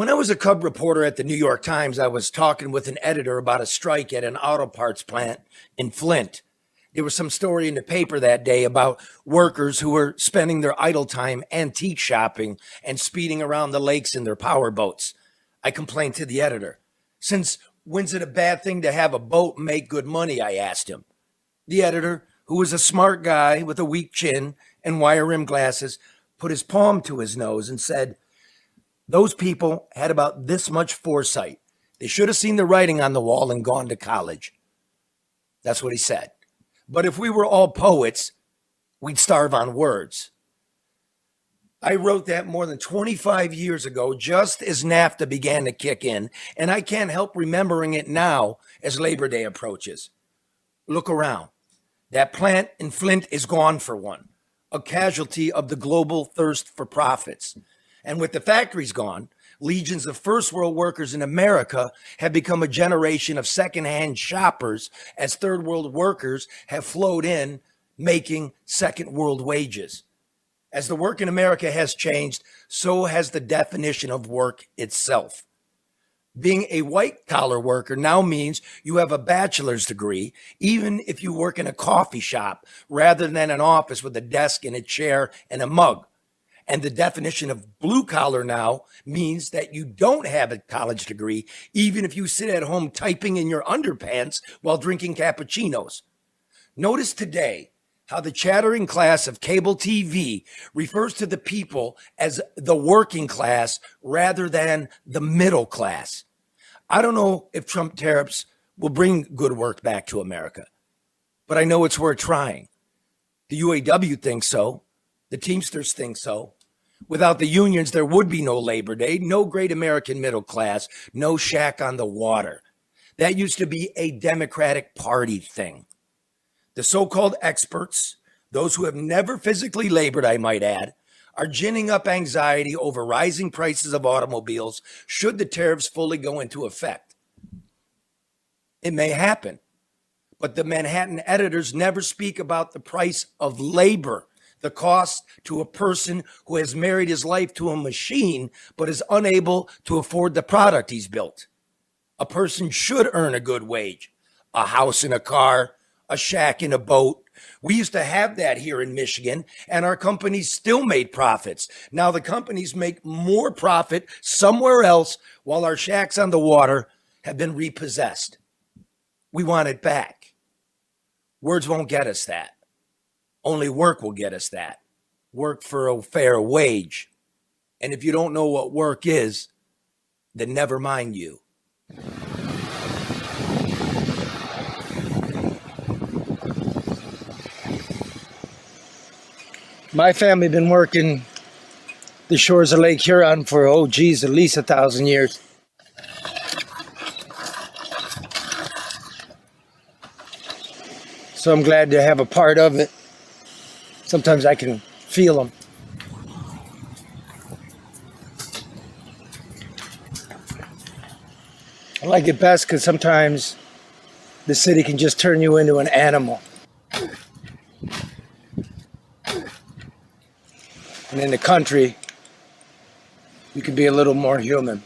When I was a cub reporter at the New York Times, I was talking with an editor about a strike at an auto parts plant in Flint. There was some story in the paper that day about workers who were spending their idle time antique shopping and speeding around the lakes in their power boats. I complained to the editor. Since when's it a bad thing to have a boat make good money? I asked him. The editor, who was a smart guy with a weak chin and wire rimmed glasses, put his palm to his nose and said, "Those people had about this much foresight. They should have seen the writing on the wall and gone to college." That's what he said. But if we were all poets, we'd starve on words. I wrote that more than 25 years ago, just as NAFTA began to kick in, and I can't help remembering it now as Labor Day approaches. Look around. That plant in Flint is gone for one, a casualty of the global thirst for profits. And with the factories gone, legions of first world workers in America have become a generation of secondhand shoppers as third world workers have flowed in, making second world wages. As the work in America has changed, so has the definition of work itself. Being a white collar worker now means you have a bachelor's degree, even if you work in a coffee shop rather than an office with a desk and a chair and a mug. And the definition of blue collar now means that you don't have a college degree, even if you sit at home typing in your underpants while drinking cappuccinos. Notice today how the chattering class of cable TV refers to the people as the working class rather than the middle class. I don't know if Trump tariffs will bring good work back to America, but I know it's worth trying. The UAW thinks so. The Teamsters think so. Without the unions, there would be no Labor Day, no great American middle class, no shack on the water. That used to be a Democratic Party thing. The so-called experts, those who have never physically labored, I might add, are ginning up anxiety over rising prices of automobiles should the tariffs fully go into effect. It may happen, but the Manhattan editors never speak about the price of labor, the cost to a person who has married his life to a machine but is unable to afford the product he's built. A person should earn a good wage, a house and a car, a shack and a boat. We used to have that here in Michigan, and our companies still made profits. Now the companies make more profit somewhere else while our shacks on the water have been repossessed. We want it back. Words won't get us that. Only work will get us that. Work for a fair wage. And if you don't know what work is, then never mind you. My family been working the shores of Lake Huron for, at least 1,000 years. So I'm glad to have a part of it. Sometimes I can feel them. I like it best because sometimes the city can just turn you into an animal. And in the country, you can be a little more human.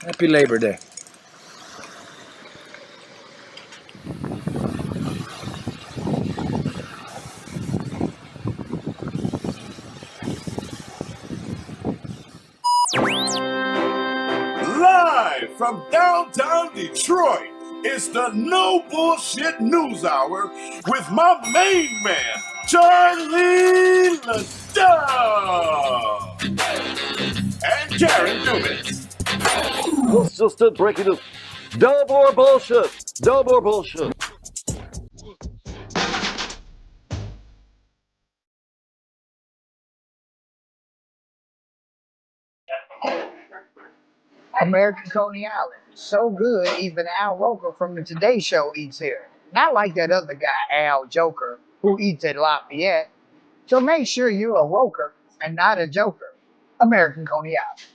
Happy Labor Day. Live from downtown Detroit, it's the No Bullshit News Hour with my main man, Charlie LeDuff and Karen Dubitz. Let's just breaking news. No more bullshit. No more bullshit. American Coney Island. So good, even Al Roker from the Today Show eats here. Not like that other guy, Al Joker, who eats at Lafayette. So make sure you're a Roker and not a Joker. American Coney Island.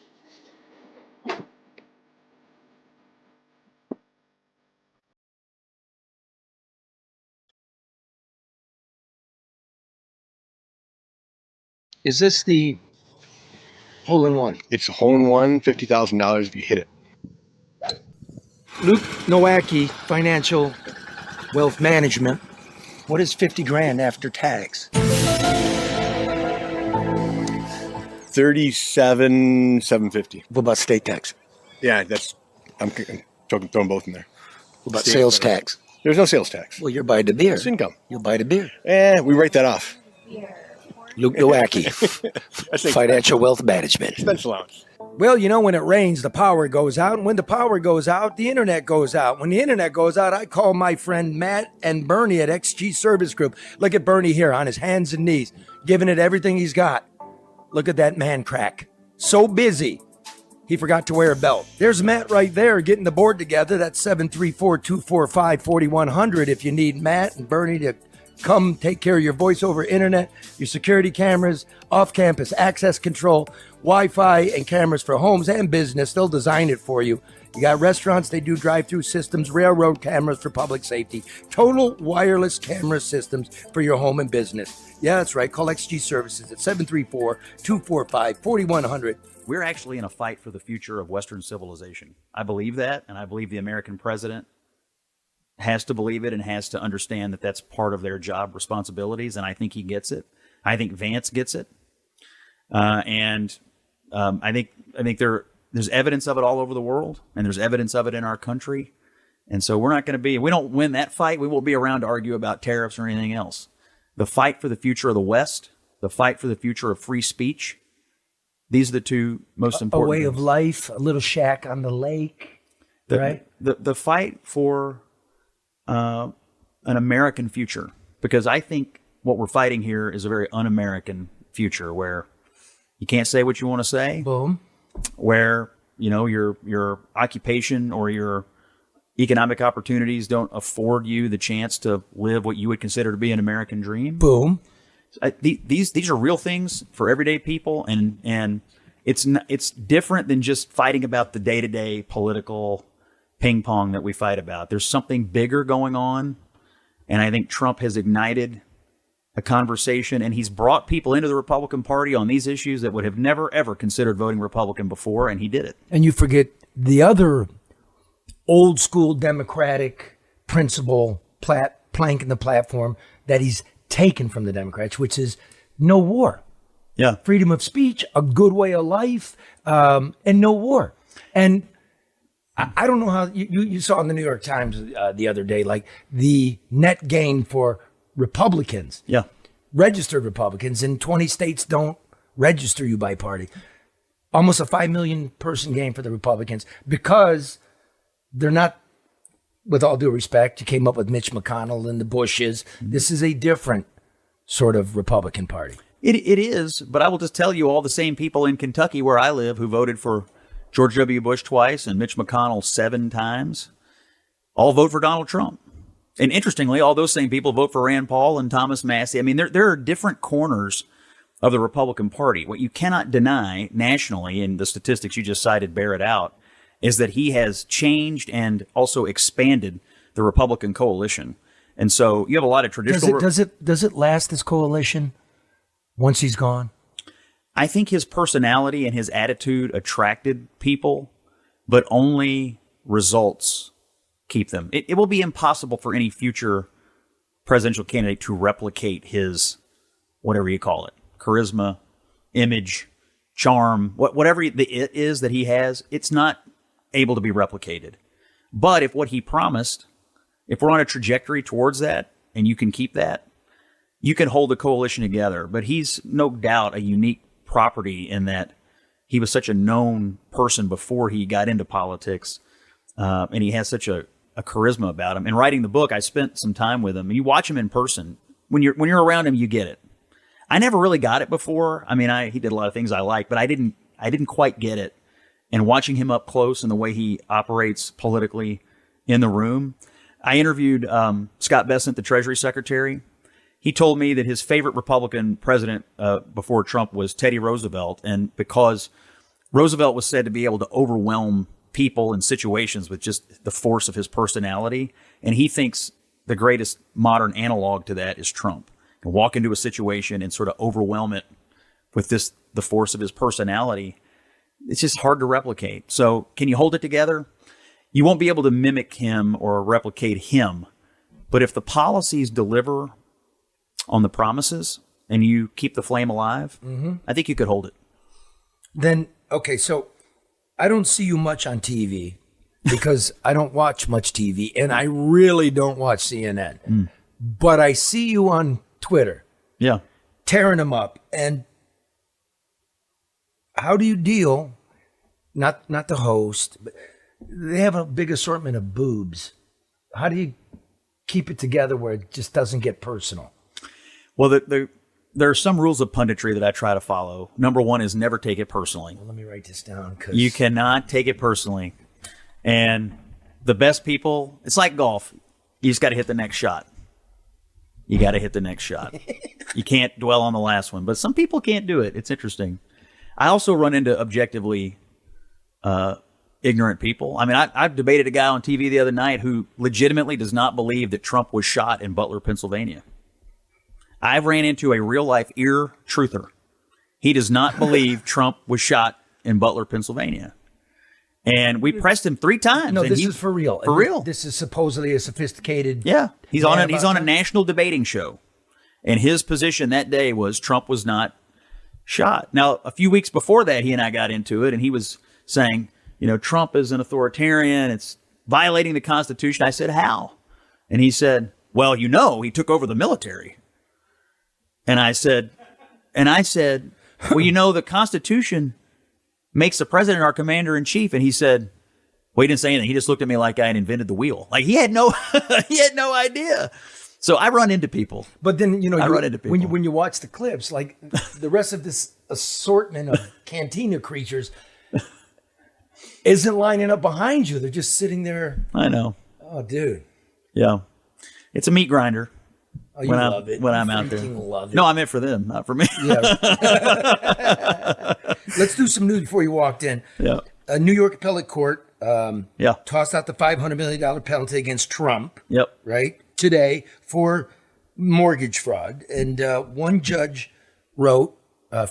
Is this the hole-in-one? It's a hole-in-one, $50,000 if you hit it. Luke Nowacki, Financial Wealth Management. What is 50 grand after tax? 37,750. What about state tax? Yeah, I'm throwing both in there. What about State sales federal. tax? There's no sales tax. Well, you're buying the beer. It's income. You'll buy the beer. We write that off. Luke Nowacki, I think Financial Wealth Management. expense allowance. Well, you know, when it rains, the power goes out. And when the power goes out, the internet goes out. When the internet goes out, I call my friend Matt and Bernie at XG Service Group. Look at Bernie here on his hands and knees, giving it everything he's got. Look at that man crack. So busy, he forgot to wear a belt. There's Matt right there getting the board together. That's 734-245-4100 if you need Matt and Bernie to come take care of your voice over internet, your security cameras, off-campus access control, Wi-Fi, and cameras for homes and business. They'll design it for you. You got restaurants, they do drive-through systems, railroad cameras for public safety, total wireless camera systems for your home and business. Yeah, that's right. Call XG Services at 734-245-4100. We're actually in a fight for the future of Western civilization. I believe that, and I believe the American president has to believe it and has to understand that that's part of their job responsibilities, and I think he gets it. I think Vance gets it. I think there's evidence of it all over the world, and there's evidence of it in our country. And so we're not going to be, if we don't win that fight, we won't be around to argue about tariffs or anything else. The fight for the future of the West, the fight for the future of free speech, these are the two most important A way of things. life, a little shack on the lake, right? The fight for an American future, because I think what we're fighting here is a very un-American future where you can't say what you want to say. Boom. Where, you know, your occupation or your economic opportunities don't afford you the chance to live what you would consider to be an American dream. Boom. These are real things for everyday people, and it's different than just fighting about the day-to-day political ping pong that we fight about. There's something bigger going on, and I think Trump has ignited a conversation, and he's brought people into the Republican Party on these issues that would have never, ever considered voting Republican before, and he did it. And you forget the other old school Democratic principle plank in the platform that he's taken from the Democrats, which is no war. Yeah. Freedom of speech, a good way of life, and no war. And I don't know how you saw in the New York Times the other day, like the net gain for Republicans, registered Republicans in 20 states don't register you by party. Almost a 5 million person gain for the Republicans because they're not, with all due respect, you came up with Mitch McConnell and the Bushes. This is a different sort of Republican Party. It is, but I will just tell you all the same people in Kentucky where I live who voted for George W. Bush twice and Mitch McConnell 7 times, all vote for Donald Trump. And interestingly, all those same people vote for Rand Paul and Thomas Massie. I mean, there are different corners of the Republican Party. What you cannot deny nationally, and the statistics you just cited bear it out, is that he has changed and also expanded the Republican coalition. And so you have a lot of traditional... Does it last, this coalition, once he's gone? I think his personality and his attitude attracted people, but only results keep them. It will be impossible for any future presidential candidate to replicate his, whatever you call it, charisma, image, charm, whatever the it is that he has. It's not able to be replicated. But if what he promised, if we're on a trajectory towards that, and you can keep that, you can hold the coalition together. But he's no doubt a unique property in that he was such a known person before he got into politics, and he has such a charisma about him. And writing the book, I spent some time with him. You watch him in person. When you're around him, you get it. I never really got it before. I mean, he did a lot of things I like, but I didn't quite get it. And watching him up close and the way he operates politically in the room, I interviewed Scott Bessent, the Treasury Secretary. He told me that his favorite Republican president before Trump was Teddy Roosevelt, and because Roosevelt was said to be able to overwhelm people and situations with just the force of his personality, and he thinks the greatest modern analog to that is Trump. Can walk into a situation and sort of overwhelm it with the force of his personality, it's just hard to replicate. So can you hold it together? You won't be able to mimic him or replicate him. But if the policies deliver on the promises and you keep the flame alive, I think you could hold it. Then, okay, so I don't see you much on TV because I don't watch much TV and I really don't watch CNN. But I see you on Twitter. Yeah. Tearing them up. And how do you deal, not the host, but they have a big assortment of boobs. How do you keep it together where it just doesn't get personal? Well, there are some rules of punditry that I try to follow. Number one is never take it personally. Well, let me write this down. You cannot take it personally. And the best people, it's like golf. You just got to hit the next shot. You got to hit the next shot. You can't dwell on the last one. But some people can't do it. It's interesting. I also run into objectively ignorant people. I mean, I've debated a guy on TV the other night who legitimately does not believe that Trump was shot in Butler, Pennsylvania. I've ran into a real-life ear truther. He does not believe Trump was shot in Butler, Pennsylvania. And we pressed him 3 times. No, and this is for real. For real. This is supposedly a sophisticated. Yeah. He's on a that. national debating show. And his position that day was Trump was not shot. Now, a few weeks before that, he and I got into it, and he was saying, Trump is an authoritarian. It's violating the Constitution. I said, how? And he said, well, he took over the military. And I said, well, the Constitution makes the president our commander in chief. And he said, well, he didn't say anything. He just looked at me like I had invented the wheel. Like he had no idea. So I run into people. But then, I run into people. When you watch the clips, like the rest of this assortment of cantina creatures isn't lining up behind you. They're just sitting there. I know. Oh, dude. Yeah. It's a meat grinder. Oh, you love it. When You I'm out there. love it. No, I meant for them, not for me. Yeah. Let's do some news before you walked in. Yeah. A New York appellate court Yeah. tossed out the $500 million penalty against Trump, Yep. right, today for mortgage fraud. And one judge wrote,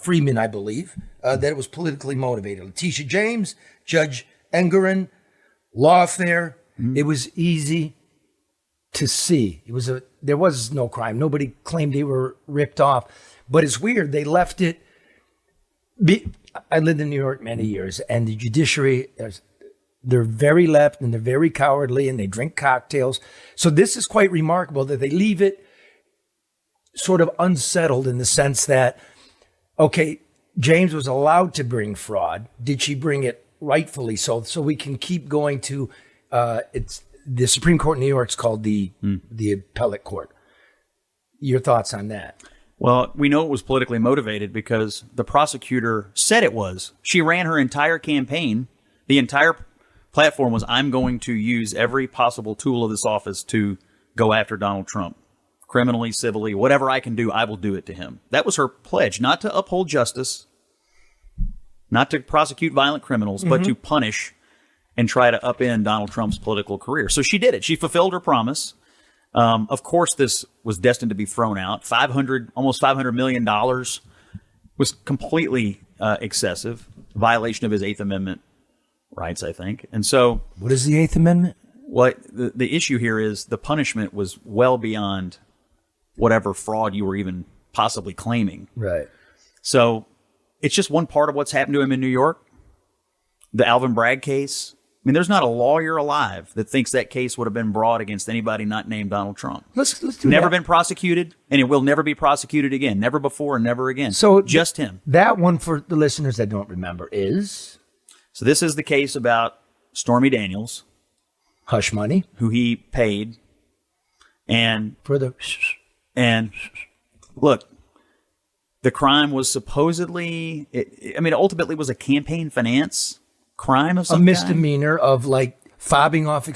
Freeman, I believe, that it was politically motivated. Letitia James, Judge Engerin, Lawfare. It was easy to see. There was no crime. Nobody claimed they were ripped off. But it's weird. They left it. I lived in New York many years, and the judiciary, they're very left and they're very cowardly and they drink cocktails. So this is quite remarkable that they leave it sort of unsettled in the sense that, okay, James was allowed to bring fraud. Did she bring it rightfully so? So we can keep going to, it's the Supreme Court in New York is called the appellate court. Your thoughts on that? Well, we know it was politically motivated because the prosecutor said it was. She ran her entire campaign. The entire platform was, I'm going to use every possible tool of this office to go after Donald Trump. Criminally, civilly, whatever I can do, I will do it to him. That was her pledge, not to uphold justice, not to prosecute violent criminals, but to punish and try to upend Donald Trump's political career. So she did it. She fulfilled her promise. Of course, this was destined to be thrown out. Almost $500 million was completely excessive, violation of his Eighth Amendment rights, I think. And so, What is the Eighth Amendment? what the issue here is the punishment was well beyond whatever fraud you were even possibly claiming. Right. So it's just one part of what's happened to him in New York. The Alvin Bragg case. I mean, there's not a lawyer alive that thinks that case would have been brought against anybody not named Donald Trump. Let's do Never that. been prosecuted, and it will never be prosecuted again. Never before and never again. So just him. That one, for the listeners that don't remember, is So this is the case about Stormy Daniels, hush money who he paid. And for the. look, the crime was supposedly, it ultimately was a campaign finance crime of some A kind. misdemeanor of like fobbing off,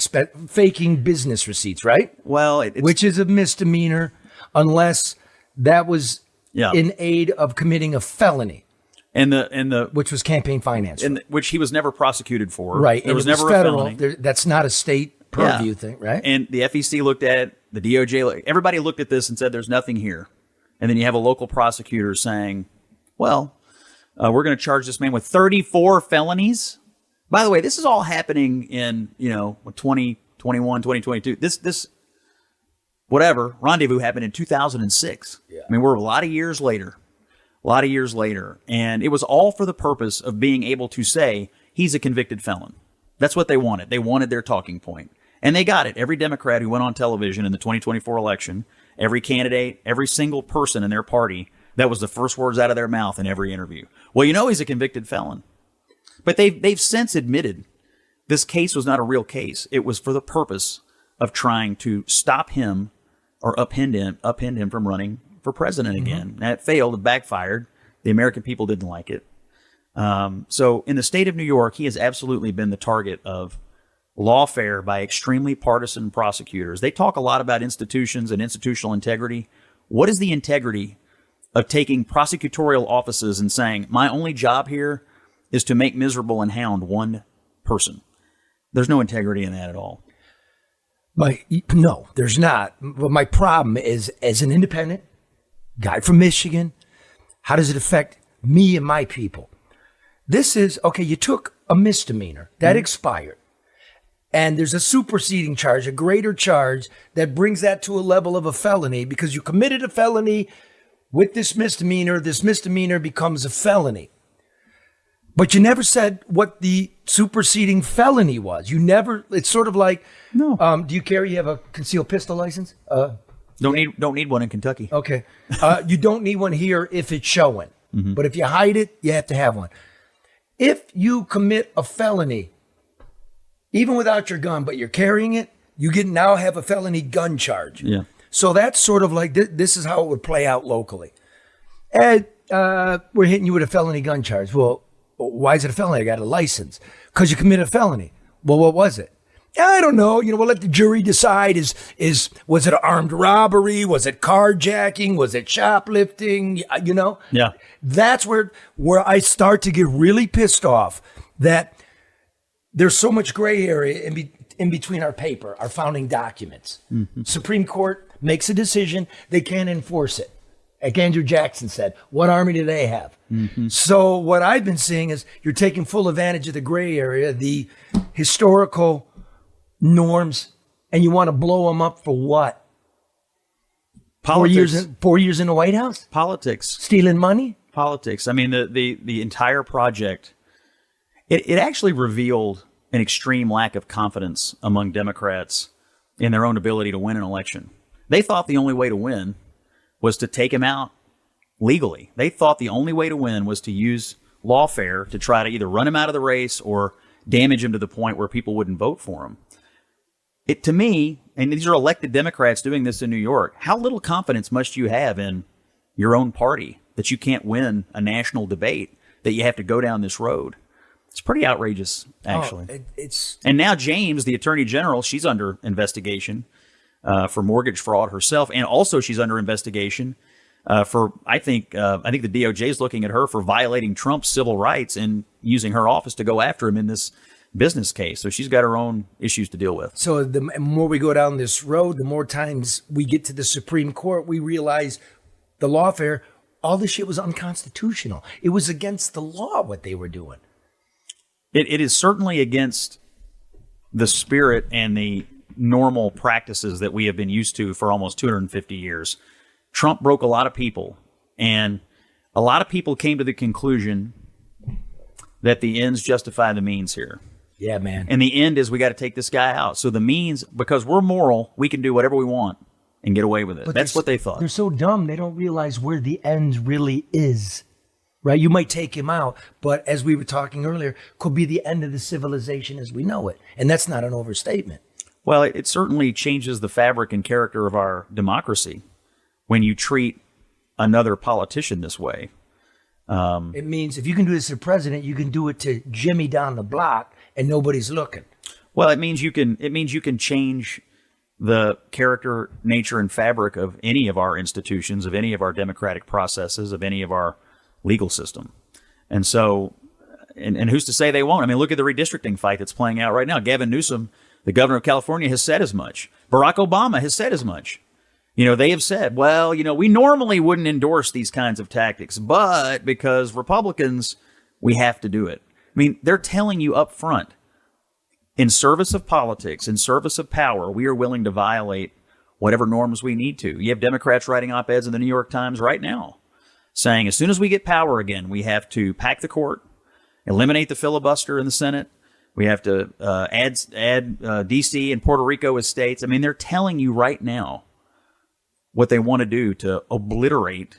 faking business receipts, right? Well, Which is a misdemeanor unless that was Yeah. in aid of committing a felony, and the which was campaign finance. which he was never prosecuted for. Right. There and was it never federal. a felony. That's not a state purview Yeah. thing, right? And the FEC looked at it, the DOJ, everybody looked at this and said, there's nothing here. And then you have a local prosecutor saying, well, We're going to charge this man with 34 felonies. By the way, this is all happening in, 2021, 2022. This rendezvous happened in 2006. Yeah. I mean, we're a lot of years later. And it was all for the purpose of being able to say he's a convicted felon. That's what they wanted. They wanted their talking point. And they got it. Every Democrat who went on television in the 2024 election, every candidate, every single person in their party, that was the first words out of their mouth in every interview. Well, he's a convicted felon. But they've since admitted this case was not a real case. It was for the purpose of trying to stop him or upend him from running for president again. Now, it failed. It backfired. The American people didn't like it. So in the state of New York, he has absolutely been the target of lawfare by extremely partisan prosecutors. They talk a lot about institutions and institutional integrity. What is the integrity of taking prosecutorial offices and saying, my only job here is to make miserable and hound one person? There's no integrity in that at all. No, there's not. But my problem is, as an independent guy from Michigan, how does it affect me and my people? This is, okay, you took a misdemeanor that expired, and there's a superseding charge, a greater charge that brings that to a level of a felony because you committed a felony with this misdemeanor becomes a felony. But you never said what the superseding felony was. It's sort of like, no. Do you have a concealed pistol license? Don't need one in Kentucky. Okay. You don't need one here if it's showing. But if you hide it, you have to have one. If you commit a felony, even without your gun, but you're carrying it, you now have a felony gun charge. Yeah. So that's sort of like, this is how it would play out locally. Ed, we're hitting you with a felony gun charge. Well, why is it a felony? I got a license. Because you committed a felony. Well, what was it? I don't know. We'll let the jury decide. Was it an armed robbery? Was it carjacking? Was it shoplifting? Yeah. That's where I start to get really pissed off that there's so much gray area in between our paper, our founding documents. Supreme Court makes a decision. They can't enforce it. Like Andrew Jackson said, what army do they have? So what I've been seeing is you're taking full advantage of the gray area, the historical norms, and you want to blow them up for what? Politics. 4 years in the White House? Politics. Stealing money? Politics. I mean, the entire project, it actually revealed an extreme lack of confidence among Democrats in their own ability to win an election. They thought the only way to win was to take him out legally. They thought the only way to win was to use lawfare to try to either run him out of the race or damage him to the point where people wouldn't vote for him. To me, and these are elected Democrats doing this in New York, how little confidence must you have in your own party that you can't win a national debate, that you have to go down this road? It's pretty outrageous, actually. And now James, the Attorney General, she's under investigation for mortgage fraud herself, and also she's under investigation for, I think the DOJ is looking at her for violating Trump's civil rights and using her office to go after him in this business case. So she's got her own issues to deal with. So the more we go down this road, the more times we get to the Supreme Court, we realize the lawfare, all this shit was unconstitutional. It was against the law what they were doing. It is certainly against the spirit and the normal practices that we have been used to for almost 250 years. Trump broke a lot of people, and a lot of people came to the conclusion that the ends justify the means here. Yeah, man. And the end is we got to take this guy out. So the means, because we're moral, we can do whatever we want and get away with it. But that's what they thought. They're so dumb, they don't realize where the end really is. Right? You might take him out, but as we were talking earlier, could be the end of the civilization as we know it. And that's not an overstatement. Well, it certainly changes the fabric and character of our democracy when you treat another politician this way. It means if you can do this to the president, you can do it to Jimmy down the block and nobody's looking. Well, it means you can change the character, nature, and fabric of any of our institutions, of any of our democratic processes, of any of our legal system. And so, and who's to say they won't? I mean, look at the redistricting fight that's playing out right now. Gavin Newsom, the governor of California, has said as much. Barack Obama has said as much. They have said, well, we normally wouldn't endorse these kinds of tactics, but because Republicans, we have to do it. I mean, they're telling you up front, in service of politics, in service of power, we are willing to violate whatever norms we need to. You have Democrats writing op-eds in the New York Times right now saying as soon as we get power again, we have to pack the court, eliminate the filibuster in the Senate. We have to add D.C. and Puerto Rico as states. I mean, they're telling you right now what they want to do to obliterate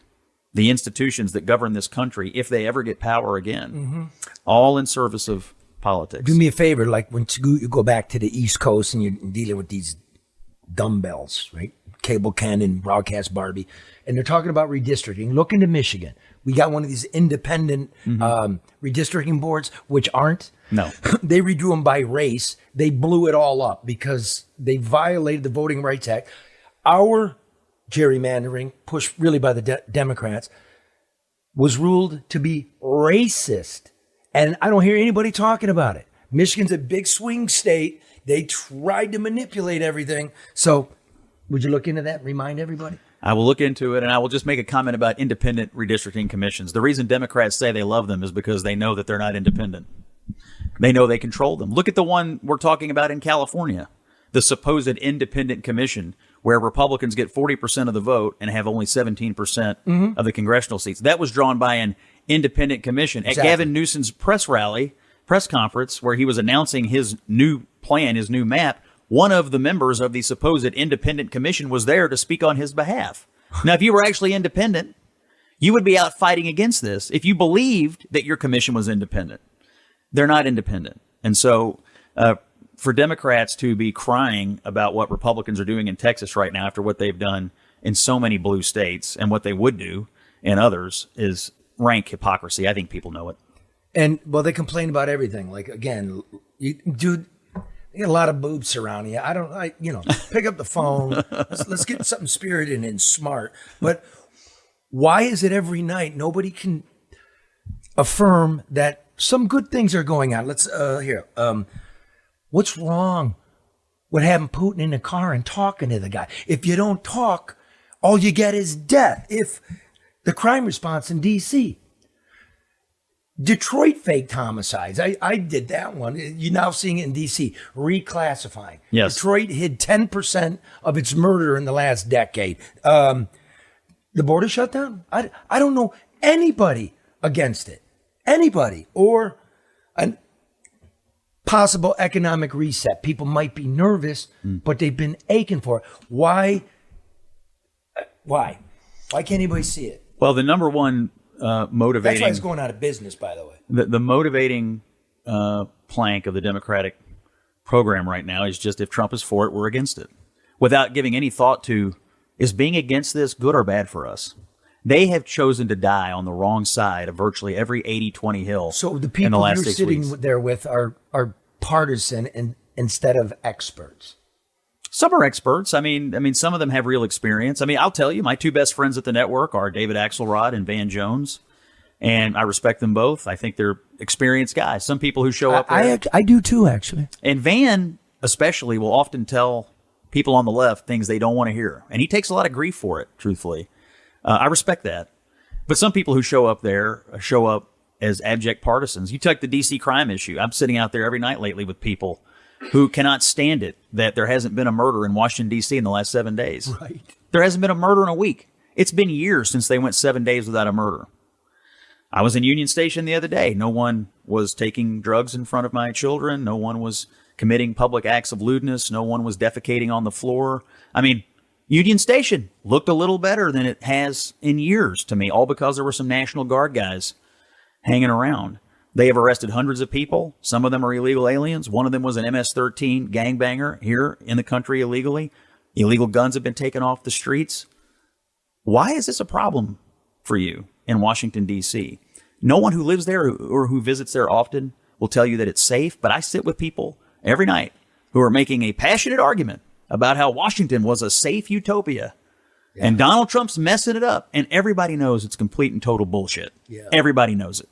the institutions that govern this country if they ever get power again, all in service of politics. Do me a favor, like when you go back to the East Coast and you're dealing with these dumbbells, right? Cable Ken and Broadcast Barbie, and they're talking about redistricting. Look into Michigan. We got one of these independent redistricting boards, which aren't. No. They redrew them by race. They blew it all up because they violated the Voting Rights Act. Our gerrymandering, pushed really by the Democrats, was ruled to be racist. And I don't hear anybody talking about it. Michigan's a big swing state. They tried to manipulate everything. So would you look into that and remind everybody? I will look into it, and I will just make a comment about independent redistricting commissions. The reason Democrats say they love them is because they know that they're not independent. They know they control them. Look at the one we're talking about in California, the supposed independent commission where Republicans get 40% of the vote and have only 17% of the congressional seats. That was drawn by an independent commission. Exactly. At Gavin Newsom's press conference, where he was announcing his new plan, his new map, one of the members of the supposed independent commission was there to speak on his behalf. Now, if you were actually independent, you would be out fighting against this if you believed that your commission was independent. They're not independent. And so for Democrats to be crying about what Republicans are doing in Texas right now after what they've done in so many blue states and what they would do in others is rank hypocrisy. I think people know it. And, well, they complain about everything. Like, again, dude, you got a lot of boobs surrounding you. Pick up the phone. Let's get something spirited and smart. But why is it every night nobody can affirm that some good things are going on? What's wrong with having Putin in the car and talking to the guy? If you don't talk, all you get is death. If the crime response in D.C., Detroit faked homicides. I did that one. You're now seeing it in D.C. reclassifying. Yes. Detroit hid 10% of its murder in the last decade. The border shutdown? I don't know anybody against it. Anybody. Or a possible economic reset. People might be nervous, but they've been aching for it. Why? Why can't anybody see it? Well, the number one motivating... That's why it's going out of business, by the way. The motivating plank of the Democratic program right now is just if Trump is for it, we're against it. Without giving any thought to, is being against this good or bad for us? They have chosen to die on the wrong side of virtually every 80-20 hill. So the in the people last you're 6 sitting weeks. there with are partisan instead of experts. Some are experts. I mean, some of them have real experience. I mean, I'll tell you, my two best friends at the network are David Axelrod and Van Jones, and I respect them both. I think they're experienced guys. Some people who show up there, I do too, actually. and Van especially will often tell people on the left things they don't want to hear, and he takes a lot of grief for it. Truthfully, I respect that. But some people who show up there show up as abject partisans. You take the D.C. crime issue. I'm sitting out there every night lately with people who cannot stand it that there hasn't been a murder in Washington, D.C. in the last 7 days. Right. There hasn't been a murder in a week. It's been years since they went 7 days without a murder. I was in Union Station the other day. No one was taking drugs in front of my children. No one was committing public acts of lewdness. No one was defecating on the floor. I mean, Union Station looked a little better than it has in years to me, all because there were some National Guard guys hanging around. They have arrested hundreds of people. Some of them are illegal aliens. One of them was an MS-13 gangbanger here in the country illegally. Illegal guns have been taken off the streets. Why is this a problem for you in Washington, D.C.? No one who lives there or who visits there often will tell you that it's safe, but I sit with people every night who are making a passionate argument about how Washington was a safe utopia. Yeah. And Donald Trump's messing it up, and everybody knows it's complete and total bullshit. Yeah. Everybody knows it.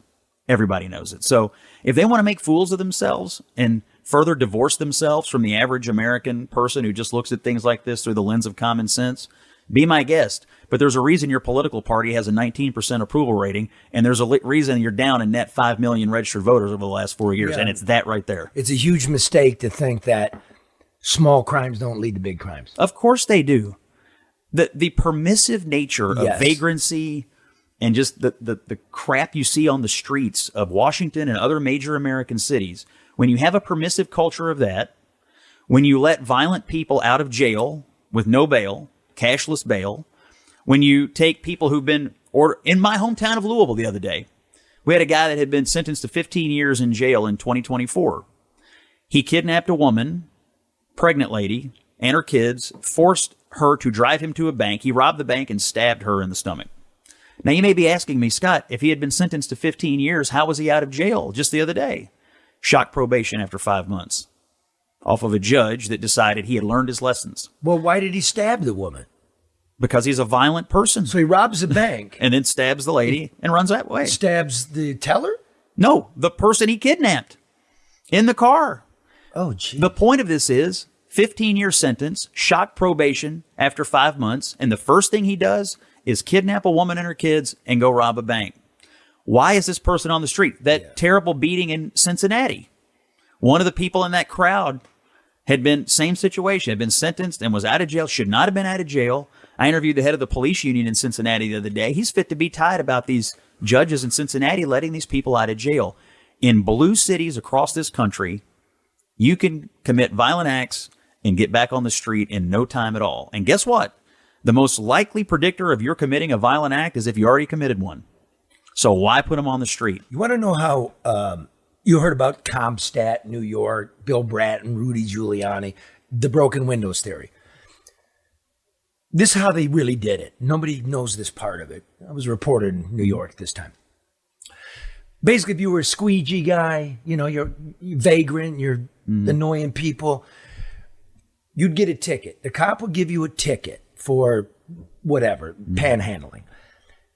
Everybody knows it. So if they want to make fools of themselves and further divorce themselves from the average American person who just looks at things like this through the lens of common sense, Be my guest. But there's a reason your political party has a 19% approval rating, and there's a reason you're down a net 5 million registered voters over the last 4 years, and it's that right there. It's a huge mistake to think that small crimes don't lead to big crimes. Of course they do. The permissive nature of vagrancy and just the crap you see on the streets of Washington and other major American cities, when you have a permissive culture of that, when you let violent people out of jail with no bail, cashless bail, when you take people who've been in my hometown of Louisville the other day, we had a guy that had been sentenced to 15 years in jail in 2024. He kidnapped a woman, pregnant lady, and her kids, forced her to drive him to a bank. He robbed the bank and stabbed her in the stomach. Now, you may be asking me, Scott, if he had been sentenced to 15 years, how was he out of jail just the other day? Shock probation after 5 months, off of a judge that decided he had learned his lessons. Well, why did he stab the woman? Because he's a violent person. So he robs a bank. And then stabs the lady and runs that way. Stabs the teller? No, the person he kidnapped in the car. Oh, gee. The point of this is 15-year sentence, shock probation after 5 months, and the first thing he does is kidnap a woman and her kids and go rob a bank. Why is this person on the street? That terrible beating in Cincinnati. One of the people in that crowd had been, same situation, had been sentenced and was out of jail, should not have been out of jail. I interviewed the head of the police union in Cincinnati the other day. He's fit to be tied about these judges in Cincinnati letting these people out of jail. In blue cities across this country, you can commit violent acts and get back on the street in no time at all. And guess what? The most likely predictor of your committing a violent act is if you already committed one. So why put them on the street? You want to know how you heard about Comstat, New York, Bill Bratton, Rudy Giuliani, the broken windows theory. This is how they really did it. Nobody knows this part of it. I was a reporter in New York this time. Basically, if you were a squeegee guy, you're vagrant, you're annoying people, you'd get a ticket. The cop would give you a ticket for whatever, panhandling.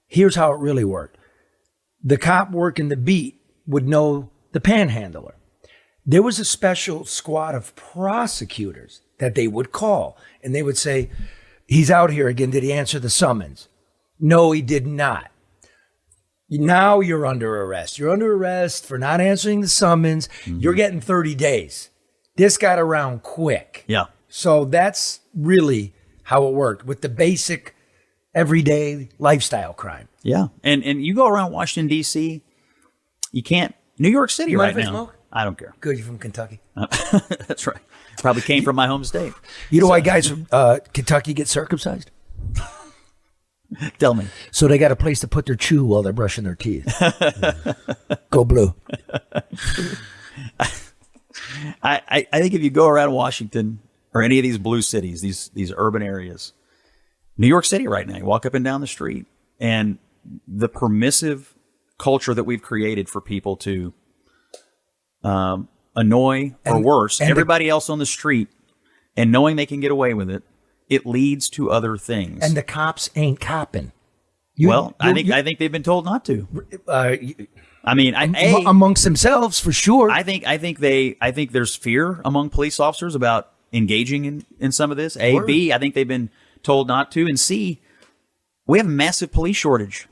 Here's how it really worked. The cop working the beat would know the panhandler. There was a special squad of prosecutors that they would call, and they would say, he's out here again. Did he answer the summons? No, he did not. Now you're under arrest. You're under arrest for not answering the summons. You're getting 30 days. This got around quick. Yeah. So that's really how it worked with the basic everyday lifestyle crime. Yeah. And you go around Washington, D.C., you can't. New York City right now. Smoke? I don't care. Good, you're from Kentucky. That's right. Probably came from my home state. You know why guys from Kentucky get circumcised? Tell me. So they got a place to put their chew while they're brushing their teeth. Go blue. I think if you go around Washington or any of these blue cities, these urban areas, New York City right now, you walk up and down the street, and the permissive culture that we've created for people to annoy or worse everybody else on the street, and knowing they can get away with it, it leads to other things. And the cops ain't copping. I think they've been told not to. Amongst themselves for sure. I think there's fear among police officers about engaging in some of this. B, I think they've been told not to. And C, we have a massive police shortage.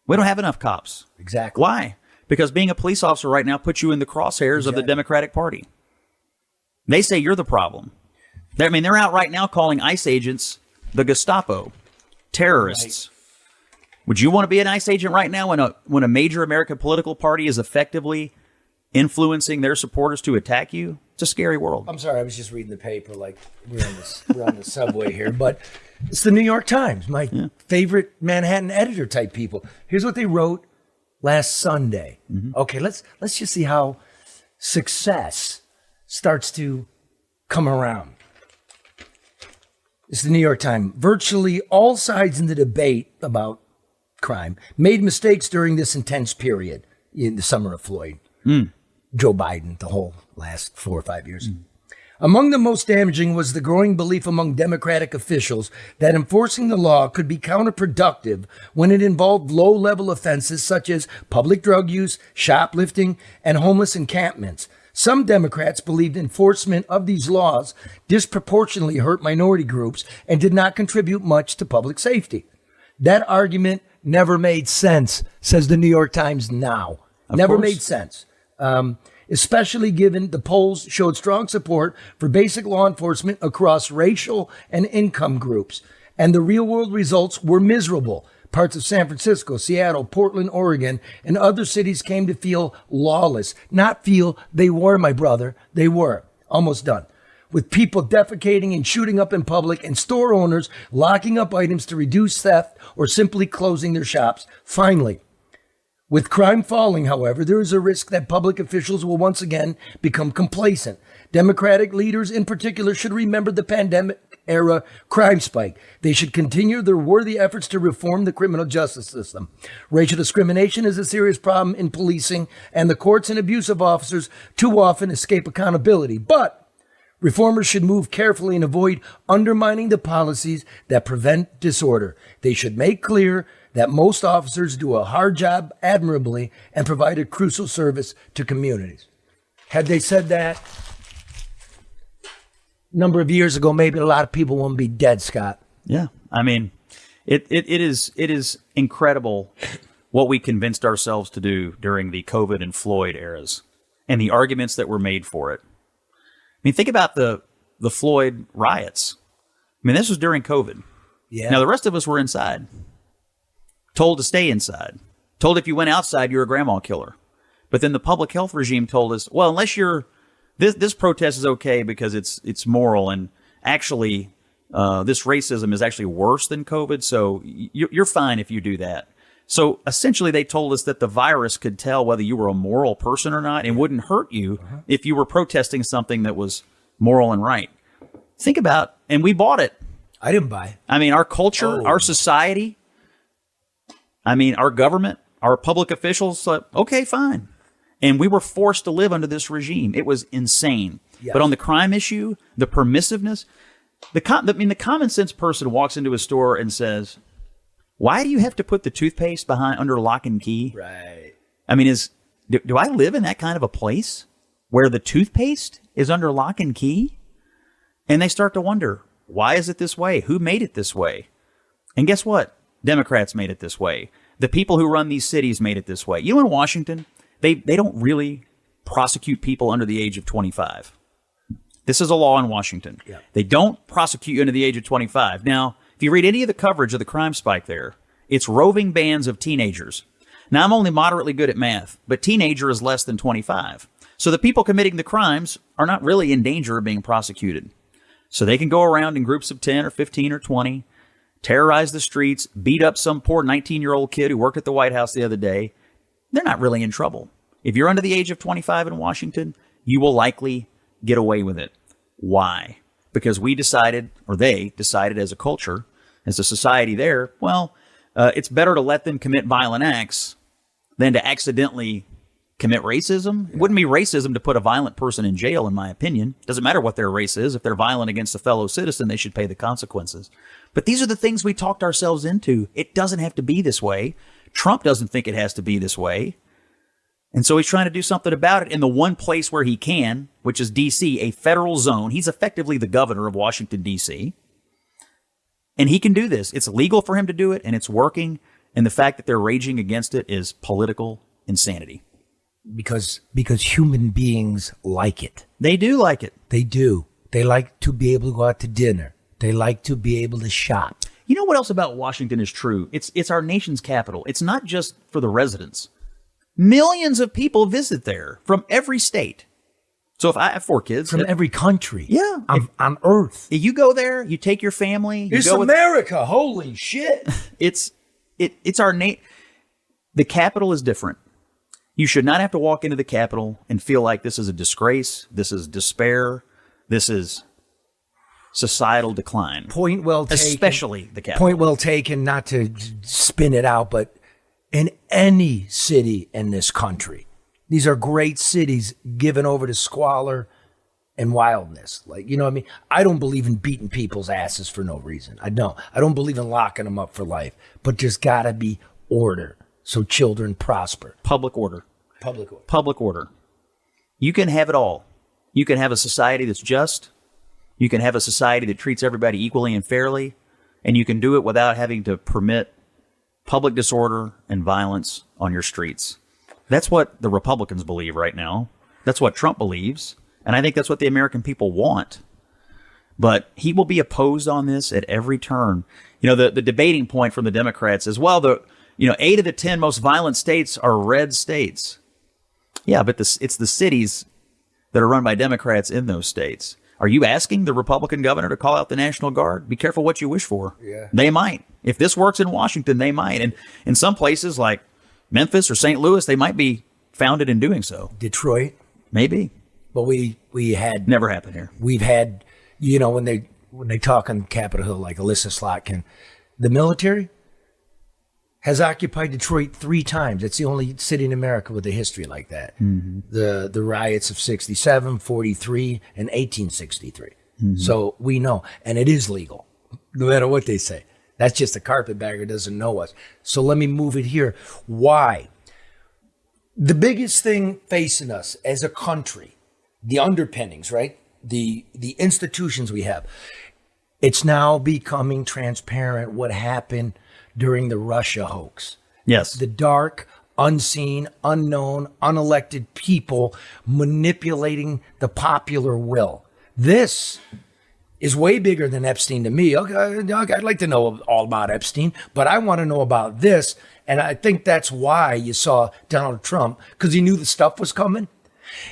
We don't have enough cops. Exactly. Why? Because being a police officer right now puts you in the crosshairs of the Democratic Party. They say you're the problem. They're out right now calling ICE agents the Gestapo, terrorists. Right. Would you want to be an ICE agent right now when a major American political party is effectively influencing their supporters to attack you? It's a scary world. I'm sorry, I was just reading the paper like we're on the subway here, but it's the New York Times, my favorite Manhattan editor type people. Here's what they wrote last Sunday. Okay, let's just see how success starts to come around. It's the New York Times. Virtually all sides in the debate about crime made mistakes during this intense period in the summer of Floyd. Joe Biden, the whole last 4 or 5 years. Among the most damaging was the growing belief among Democratic officials that enforcing the law could be counterproductive when it involved low-level offenses such as public drug use, shoplifting, and homeless encampments. Some Democrats believed enforcement of these laws disproportionately hurt minority groups and did not contribute much to public safety. That argument never made sense, says the New York Times now. Never made sense. Especially given the polls showed strong support for basic law enforcement across racial and income groups. And the real world results were miserable. Parts of San Francisco, Seattle, Portland, Oregon, and other cities came to feel lawless. Not feel, they were, my brother. They were. Almost done. With people defecating and shooting up in public and store owners locking up items to reduce theft or simply closing their shops. Finally, with crime falling, however, there is a risk that public officials will once again become complacent. Democratic leaders in particular should remember the pandemic era crime spike. They should continue their worthy efforts to reform the criminal justice system. Racial discrimination is a serious problem in policing, and the courts and abusive officers too often escape accountability. But reformers should move carefully and avoid undermining the policies that prevent disorder. They should make clear that most officers do a hard job admirably and provide a crucial service to communities. Had they said that a number of years ago, maybe a lot of people wouldn't be dead, Scott. Yeah. I mean, it is incredible what we convinced ourselves to do during the COVID and Floyd eras and the arguments that were made for it. I mean, think about the Floyd riots. I mean, this was during COVID. Yeah. Now, the rest of us were inside, told to stay inside, told if you went outside, you're a grandma killer. But then the public health regime told us, well, unless you're this protest is okay because it's moral, and actually this racism is actually worse than COVID, so you're fine if you do that. So essentially they told us that the virus could tell whether you were a moral person or not and wouldn't hurt you if you were protesting something that was moral and right. Think about, and we bought it. I didn't buy it. I mean, our culture, our society, I mean, our government, our public officials, okay, fine. And we were forced to live under this regime. It was insane. Yes. But on the crime issue, the permissiveness, the common sense person walks into a store and says, why do you have to put the toothpaste under lock and key? Right. I mean, do I live in that kind of a place where the toothpaste is under lock and key? And they start to wonder, why is it this way? Who made it this way? And guess what? Democrats made it this way. The people who run these cities made it this way. You know, in Washington, they don't really prosecute people under the age of 25. This is a law in Washington. Yeah. They don't prosecute you under the age of 25. Now, if you read any of the coverage of the crime spike there, it's roving bands of teenagers. Now, I'm only moderately good at math, but teenager is less than 25. So the people committing the crimes are not really in danger of being prosecuted. So they can go around in groups of 10 or 15 or 20, terrorize the streets, beat up some poor 19-year-old kid who worked at the White House the other day. They're not really in trouble. If you're under the age of 25 in Washington, you will likely get away with it. Why? Because we decided, or they decided as a culture, as a society there, well, it's better to let them commit violent acts than to accidentally commit racism. It wouldn't be racism to put a violent person in jail, in my opinion. Doesn't matter what their race is. If they're violent against a fellow citizen, they should pay the consequences. But these are the things we talked ourselves into. It doesn't have to be this way. Trump doesn't think it has to be this way. And so he's trying to do something about it in the one place where he can, which is D.C., a federal zone. He's effectively the governor of Washington, D.C. And he can do this. It's legal for him to do it, and it's working. And the fact that they're raging against it is political insanity. Because human beings like it. They do like it. They do. They like to be able to go out to dinner. They like to be able to shop. You know what else about Washington is true? It's our nation's capital. It's not just for the residents. Millions of people visit there from every state. So if I have 4 kids. From every country. Yeah. On Earth. If you go there, you take your family. It's America. Holy shit. It's our the capital is different. You should not have to walk into the Capitol and feel like this is a disgrace, this is despair, this is societal decline. Point well taken. Especially the Capitol. Point well taken, not to spin it out, but in any city in this country, these are great cities given over to squalor and wildness. Like, you know what I mean? I don't believe in beating people's asses for no reason. I don't believe in locking them up for life, but there's gotta be order. So children prosper. Public order. Public order. Public order. you can have it all. You can have a society that's just. You can have a society that treats everybody equally and fairly. And you can do it without having to permit public disorder and violence on your streets. That's what the Republicans believe right now. That's what Trump believes. And I think that's what the American people want. But he will be opposed on this at every turn. You know, the debating point from the Democrats is, well, 8 of the 10 most violent states are red states. Yeah, but it's the cities that are run by Democrats in those states. Are you asking the Republican governor to call out the National Guard? Be careful what you wish for. Yeah. They might. If this works in Washington, they might. And in some places like Memphis or St. Louis, they might be founded in doing so. Detroit. Maybe. But we had Never happened here. We've had, when they talk on Capitol Hill, like Alyssa Slotkin, the military has occupied Detroit 3 times. It's the only city in America with a history like that. Mm-hmm. The riots of 67, 43, and 1863. Mm-hmm. So we know, and it is legal, no matter what they say. That's just a carpetbagger doesn't know us. So let me move it here. Why? The biggest thing facing us as a country, the underpinnings, right? The institutions we have. It's now becoming transparent what happened during the Russia hoax. Yes. The dark, unseen, unknown, unelected people manipulating the popular will. This is way bigger than Epstein to me. Okay, I'd like to know all about Epstein, but I want to know about this. And I think that's why you saw Donald Trump, because he knew the stuff was coming.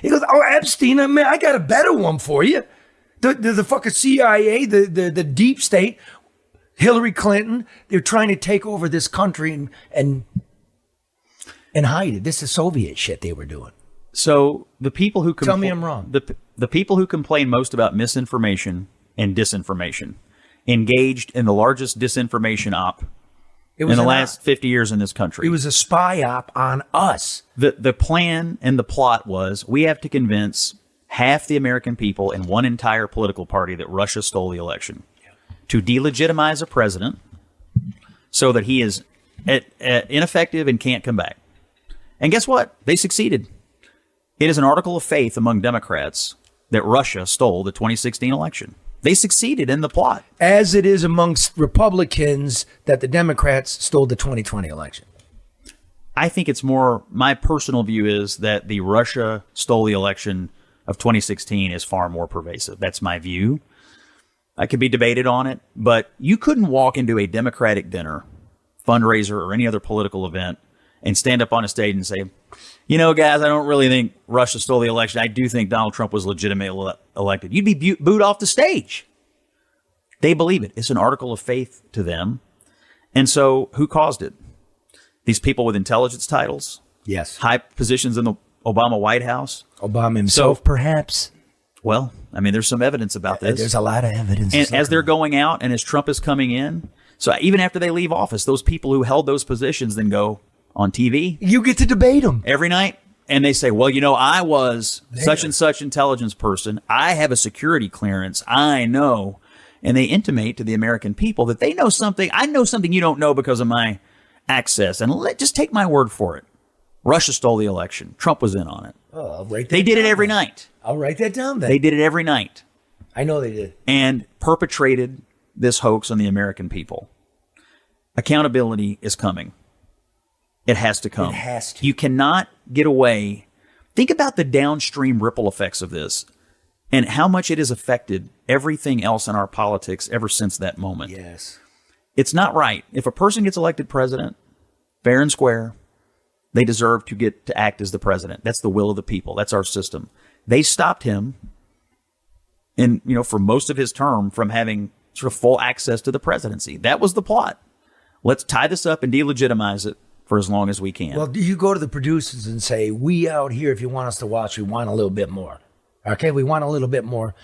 He goes, oh, Epstein, I got a better one for you. The fucking CIA, the deep state, Hillary Clinton, they're trying to take over this country and hide it. This is Soviet shit they were doing. So the people who tell me I'm wrong. The people who complain most about misinformation and disinformation engaged in the largest disinformation op in the last 50 years in this country. It was a spy op on us. The plan and the plot was we have to convince half the American people and one entire political party that Russia stole the election. To delegitimize a president so that he is ineffective and can't come back. And guess what? They succeeded. It is an article of faith among Democrats that Russia stole the 2016 election. They succeeded in the plot. As it is amongst Republicans that the Democrats stole the 2020 election. I think it's more, my personal view is that the Russia stole the election of 2016 is far more pervasive. That's my view. I could be debated on it, but you couldn't walk into a Democratic dinner, fundraiser, or any other political event and stand up on a stage and say, guys, I don't really think Russia stole the election. I do think Donald Trump was legitimately elected. You'd be booed off the stage. They believe it. It's an article of faith to them. And so who caused it? These people with intelligence titles? Yes. High positions in the Obama White House? Obama himself, perhaps? Well, I mean, there's some evidence about this. There's a lot of evidence. And as they're going out and as Trump is coming in, so even after they leave office, those people who held those positions then go on TV. You get to debate them. Every night. And they say, well, I was such and such intelligence person. I have a security clearance. I know. And they intimate to the American people that they know something. I know something you don't know because of my access. And just take my word for it. Russia stole the election. Trump was in on it. Oh, I'll write that They did down it every then. night. I'll write that down then. They did it every night. I know they did. And perpetrated this hoax on the American people. Accountability is coming. It has to come. It has to. You cannot get away. Think about the downstream ripple effects of this and how much it has affected everything else in our politics ever since that moment. Yes. It's not right. If a person gets elected president, fair and square, they deserve to get to act as the president. That's the will of the people. That's our system. They stopped him for most of his term from having sort of full access to the presidency. That was the plot. Let's tie this up and delegitimize it for as long as we can. Well, you go to the producers and say, we out here, if you want us to watch, we want a little bit more. Okay? We want a little bit more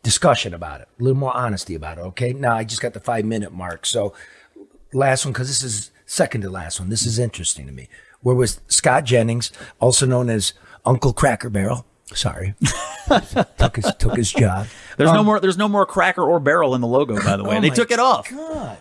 discussion about it, a little more honesty about it. Okay? Now, I just got the 5-minute mark. So, last one, because this is second to last one. This is interesting to me. Where was Scott Jennings, also known as Uncle Cracker Barrel? Sorry. took his job. There's no more cracker or barrel in the logo, by the way. Oh They my took it off. God.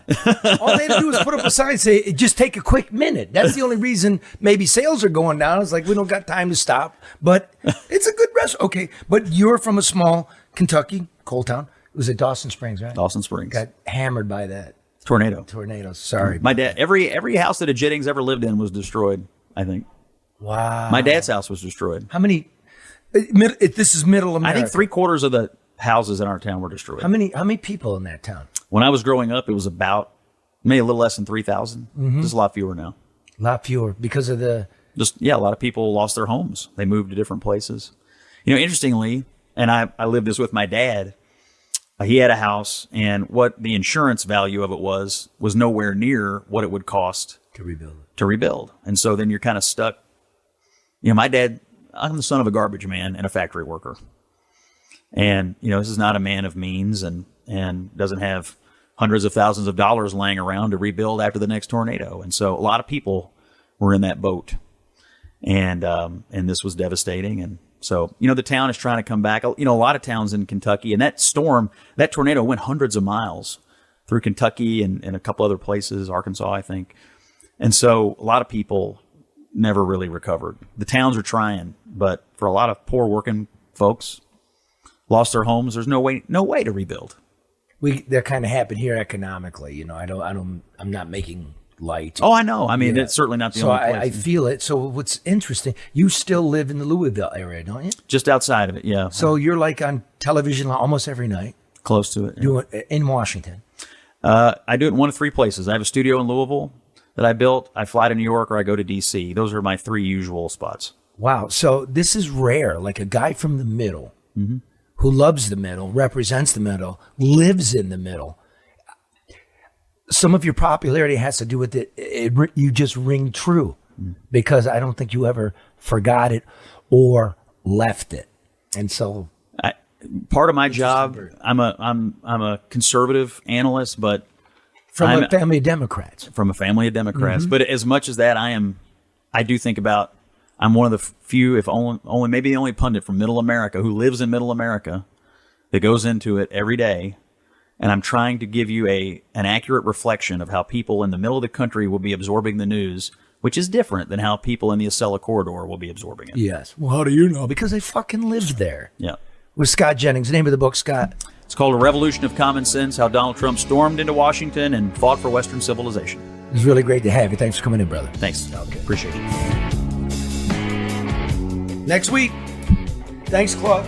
All they had to do was put up a sign and say, just take a quick minute. That's the only reason maybe sales are going down. It's like, we don't got time to stop. But it's a good restaurant. Okay. But you're from a small Kentucky, coal town. It was at Dawson Springs, right? Dawson Springs. Got hammered by that Tornado. Sorry. My dad, every house that a Jennings ever lived in was destroyed, I think. Wow. My dad's house was destroyed. How many? This is middle America. I think 3/4 of the houses in our town were destroyed. How many people in that town? When I was growing up, it was about maybe a little less than 3,000. There's a lot fewer now. A lot fewer because of the. A lot of people lost their homes. They moved to different places. Interestingly, and I lived this with my dad. He had a house, and what the insurance value of it was nowhere near what it would cost To rebuild it. to rebuild. And so then you're kind of stuck. My dad, I'm the son of a garbage man and a factory worker. And, this is not a man of means and doesn't have hundreds of thousands of dollars laying around to rebuild after the next tornado. And so a lot of people were in that boat. And this was devastating. And so, the town is trying to come back. A lot of towns in Kentucky, and that tornado went hundreds of miles through Kentucky and a couple other places, Arkansas, I think. And so a lot of people never really recovered. The towns are trying, but for a lot of poor working folks, lost their homes. There's no way to rebuild. That kind of happened here economically. I'm not making light. Oh, I know. I mean, it's certainly not the only place. I feel it. So what's interesting, you still live in the Louisville area, don't you? Just outside of it, yeah. So you're like on television almost every night. Close to it. Yeah. Doing in Washington. I do it in one of 3 places. I have a studio in Louisville that I built. I fly to New York or I go to D.C. Those are my 3 usual spots. Wow. So this is rare. Like a guy from the middle who loves the middle, represents the middle, lives in the middle. Some of your popularity has to do with you just ring true because I don't think you ever forgot it or left it. And so part of my job, I'm a conservative analyst, but from a family of Democrats. From a family of Democrats. But as much as that, I do think about, I'm one of the few, if only maybe the only pundit from Middle America who lives in Middle America that goes into it every day. And I'm trying to give you an accurate reflection of how people in the middle of the country will be absorbing the news, which is different than how people in the Acela corridor will be absorbing it. Yes. Well, how do you know? Because they fucking lived there. Yeah. With Scott Jennings. Name of the book, Scott? It's called A Revolution of Common Sense, How Donald Trump Stormed into Washington and Fought for Western Civilization. It was really great to have you. Thanks for coming in, brother. Thanks. Okay. Appreciate it. Next week. Thanks, Claude.